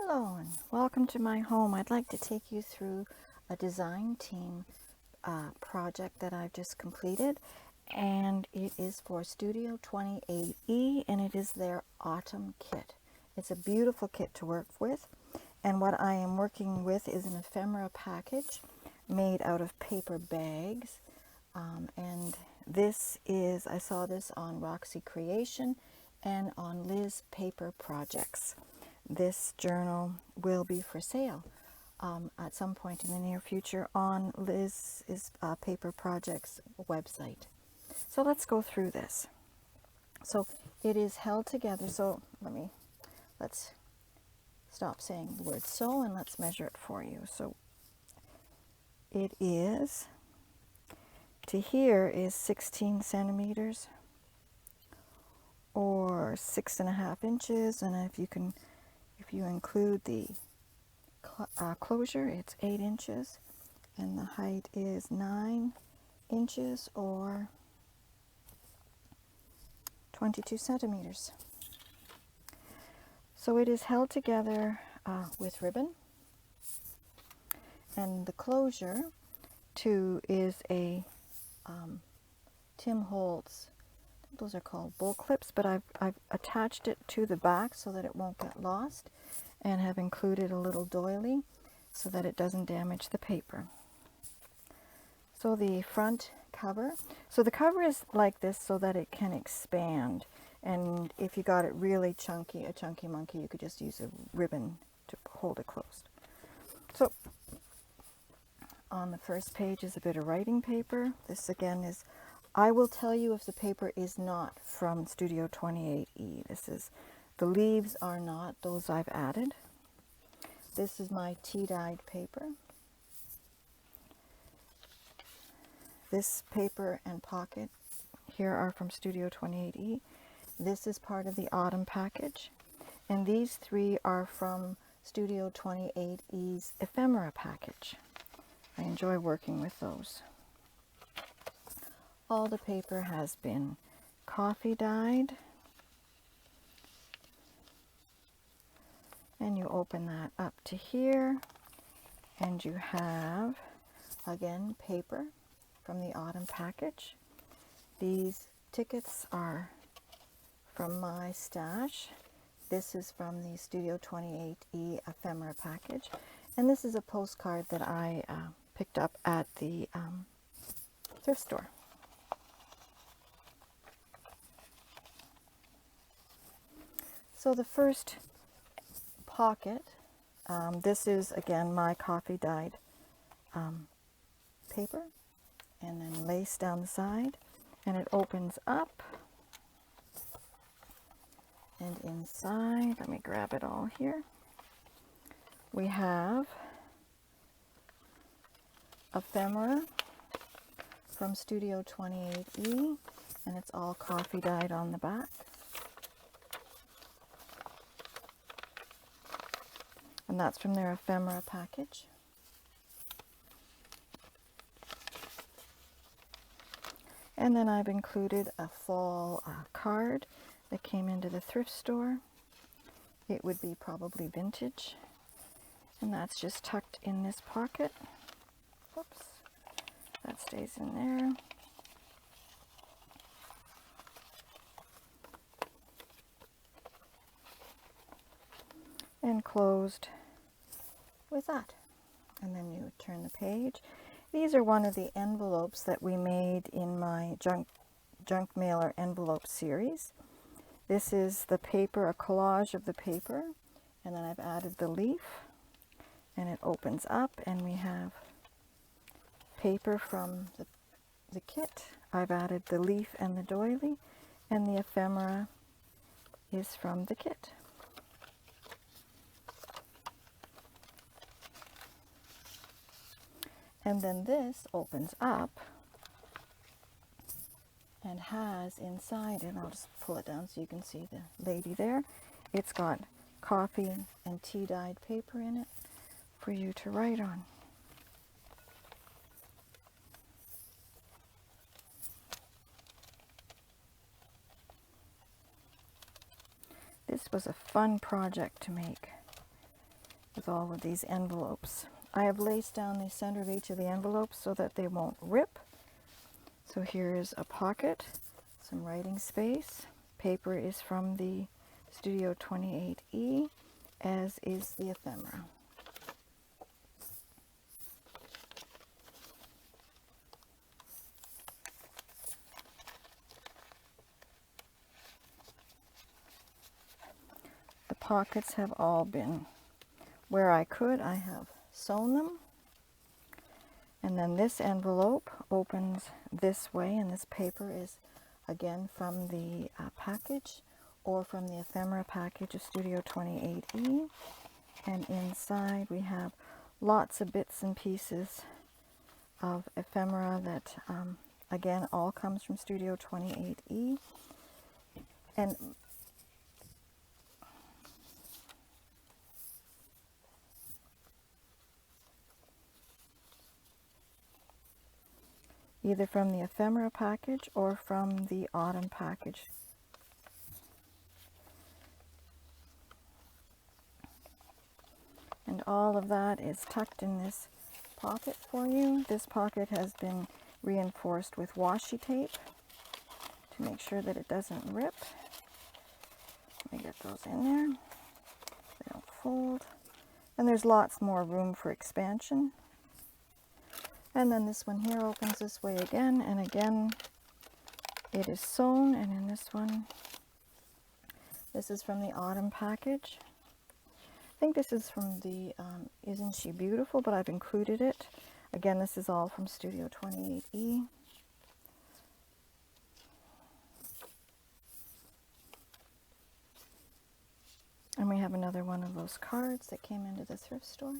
Hello and welcome to my home. I'd like to take you through a design team project that I've just completed, and it is for Studio 28E, and it is their autumn kit. It's a beautiful kit to work with, and what I am working with is an ephemera package made out of paper bags, and this is, I saw this on Roxy Creation and on Liz Paper Projects. This journal will be for sale at some point in the near future on Liz's Paper Projects website. So let's go through this. So it is held together. So let's stop saying the word so and let's measure it for you. So it is, to here is 16 centimeters or 6.5 inches, and if you include the closure, it's 8 inches, and the height is 9 inches or 22 centimeters. So it is held together with ribbon, and the closure too is a Tim Holtz. Those are called bull clips, but I've attached it to the back so that it won't get lost, and have included a little doily so that it doesn't damage the paper. So the front cover, so the cover is like this so that it can expand, and if you got it really chunky, a chunky monkey, you could just use a ribbon to hold it closed. So on the first page is a bit of writing paper. This again is, I will tell you if the paper is not from Studio 28E. This is, the leaves are not, those I've added. This is my tea-dyed paper. This paper and pocket here are from Studio 28E. This is part of the autumn package. And these three are from Studio 28E's ephemera package. I enjoy working with those. All the paper has been coffee dyed. And you open that up to here, and you have, again, paper from the autumn package. These tickets are from my stash. This is from the Studio 28E ephemera package. And this is a postcard that I picked up at the thrift store. So the first pocket, this is again my coffee dyed paper, and then lace down the side, and it opens up, and inside, let me grab it all here, we have ephemera from Studio 28E, and it's all coffee dyed on the back. And that's from their ephemera package. And then I've included a fall card that came into the thrift store. It would be probably vintage. And that's just tucked in this pocket. Whoops. That stays in there. And closed with that. And then you turn the page. These are one of the envelopes that we made in my junk mailer envelope series. This is the paper, a collage of the paper, and then I've added the leaf, and it opens up, and we have paper from the kit. I've added the leaf and the doily, and the ephemera is from the kit. And then this opens up and has inside, and I'll just pull it down so you can see the lady there. It's got coffee and tea dyed paper in it for you to write on. This was a fun project to make. with all of these envelopes. I have laced down the center of each of the envelopes so that they won't rip. So here is a pocket, some writing space. Paper is from the Studio 28E, as is the ephemera. The pockets have all been, where I could, I have sewn them. And then this envelope opens this way, and this paper is again from the package or from the ephemera package of Studio 28E. And inside we have lots of bits and pieces of ephemera that again all comes from Studio 28E. And either from the ephemera package or from the autumn package. And all of that is tucked in this pocket for you. This pocket has been reinforced with washi tape to make sure that it doesn't rip. Let me get those in there. They don't fold. And there's lots more room for expansion. And then this one here opens this way again, and again it is sewn. And in this one, this is from the autumn package. I think this is from the Isn't She Beautiful, but I've included it. Again, this is all from Studio 28E. And we have another one of those cards that came into the thrift store.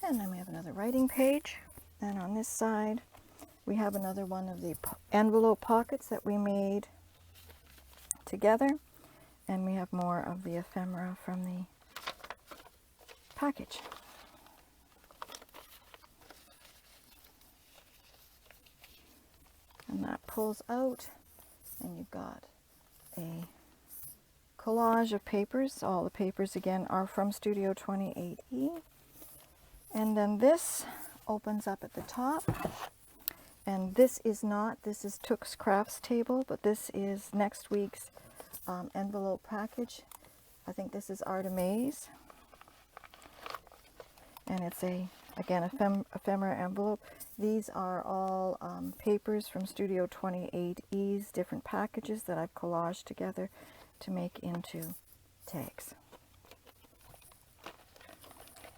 And then we have another writing page. And on this side, we have another one of the envelope pockets that we made together. And we have more of the ephemera from the package. And that pulls out, and you've got a collage of papers. All the papers again are from Studio 28E. And then this opens up at the top. And this is Took's Crafts Table, but this is next week's envelope package. I think this is Artemis. And it's again, ephemera envelope. These are all papers from Studio 28E's different packages that I've collaged together to make into tags.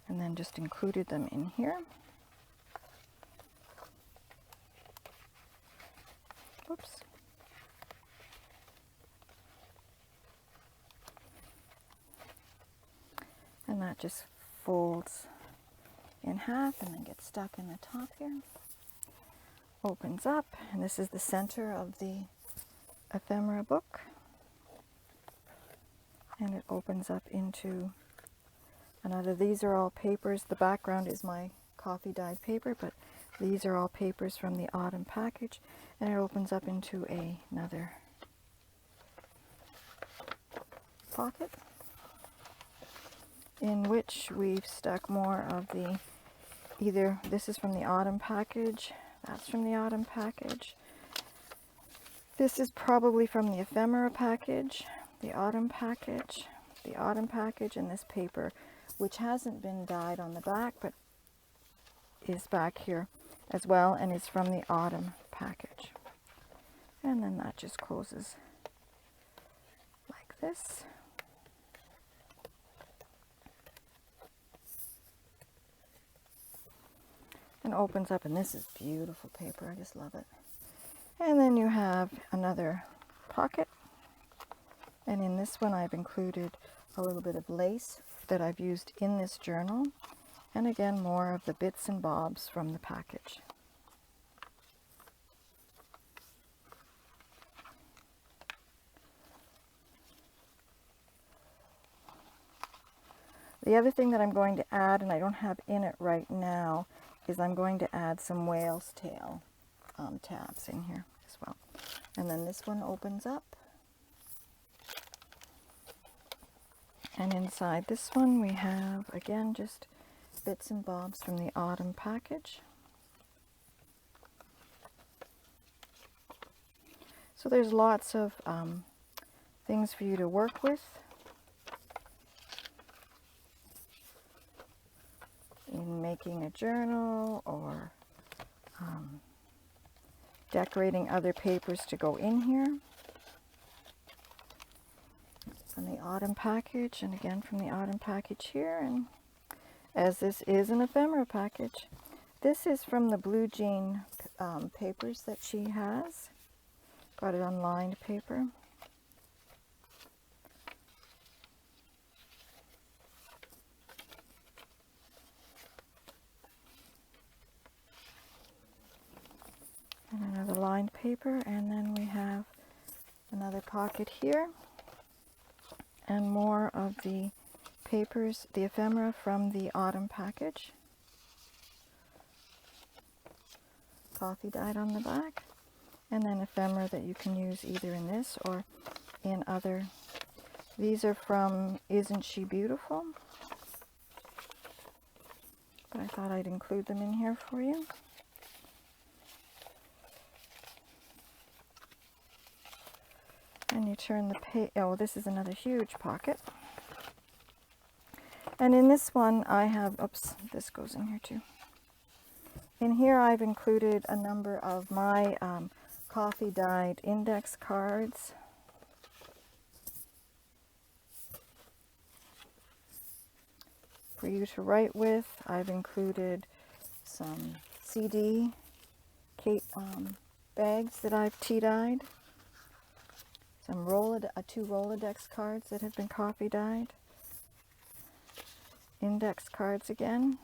And then just included them in here. Oops. And that just folds in half and then gets stuck in the top here. Opens up, and this is the center of the ephemera book. And it opens up into another. These are all papers. The background is my coffee dyed paper, but these are all papers from the autumn package. And it opens up into another pocket, in which we've stuck more of the, either this is from the autumn package, that's from the autumn package. This is probably from the ephemera package, the autumn package, and this paper, which hasn't been dyed on the back, but is back here as well, and is from the autumn package. And then that just closes like this. And opens up, and this is beautiful paper. I just love it. And then you have another pocket, and in this one I've included a little bit of lace that I've used in this journal, and again more of the bits and bobs from the package. The other thing that I'm going to add, and I don't have in it right now, is I'm going to add some whale's tail tabs in here. as well. And then this one opens up. And inside this one we have, again, just bits and bobs from the autumn package. So there's lots of things for you to work with in making a journal or decorating other papers to go in here. From the autumn package, and again from the autumn package here, and as this is an ephemera package, this is from the Blue Jean papers that she has. Got it on lined paper. And another lined paper, and then we have another pocket here, and more of the papers, the ephemera from the autumn package. Coffee dyed on the back, and then ephemera that you can use either in this or in other. These are from Isn't She Beautiful? But I thought I'd include them in here for you. And you turn the page. Oh, this is another huge pocket. And in this one I have, oops, this goes in here too. In here I've included a number of my coffee dyed index cards. For you to write with. I've included some CD bags that I've tea dyed. Some two Rolodex cards that have been coffee dyed, index cards again,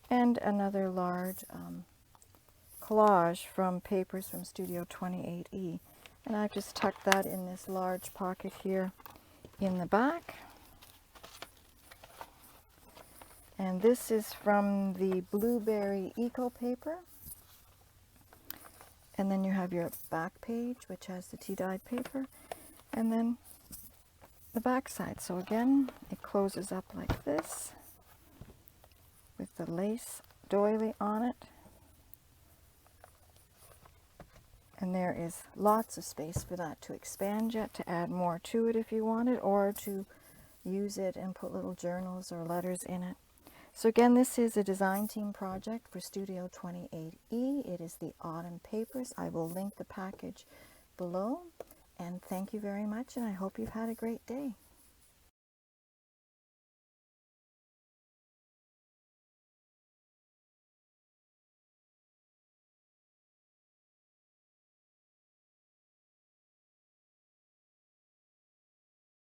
and another large collage from papers from Studio 28E. And I've just tucked that in this large pocket here in the back. And this is from the Blueberry Eco paper. And then you have your back page, which has the tea-dyed paper, and then the back side. So again, it closes up like this with the lace doily on it. And there is lots of space for that to expand yet, to add more to it if you wanted, or to use it and put little journals or letters in it. So again, this is a design team project for Studio 28E. It is the autumn papers. I will link the package below. And thank you very much, and I hope you've had a great day.